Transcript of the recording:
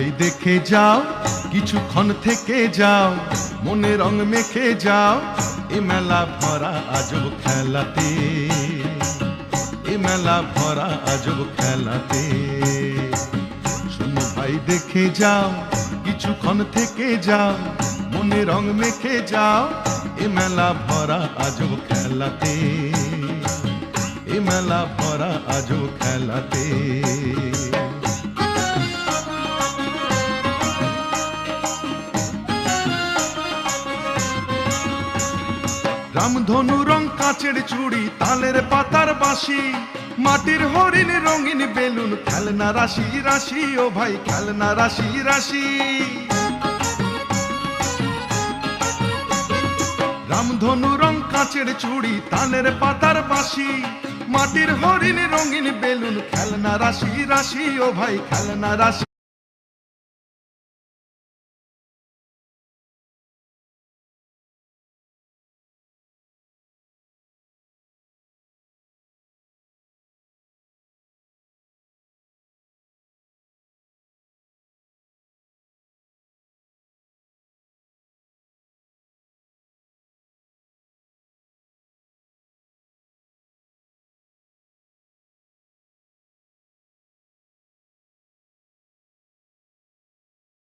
ভাই দেখে যাও, কিছুক্ষণ থেকে যাও, মনে রং মেখে যাও, এ মেলা ভরা আজব খেলাতে, এ মেলা ভরা আজব খেলাতে। শোনো ভাই দেখে যাও, কিছুক্ষণ থেকে যাও, মনে রং মেখে যাও, এ মেলা ভরা আজব খেলাতে, এ মেলা ভরা আজব খেলাতে। রামধনু রং কাচের চুড়ি, তালের পাতার বাঁশি, মাটির হরিণ রঙিন বেলুন, খেলনা রাশি রাশি, ও ভাই খেলনা রাশি রাশি। রামধনু রং কাচের চুড়ি, তালের পাতার বাঁশি, মাটির হরিণ রঙিন বেলুন, খেলনা রাশি রাশি, ও ভাই খেলনা রাশি।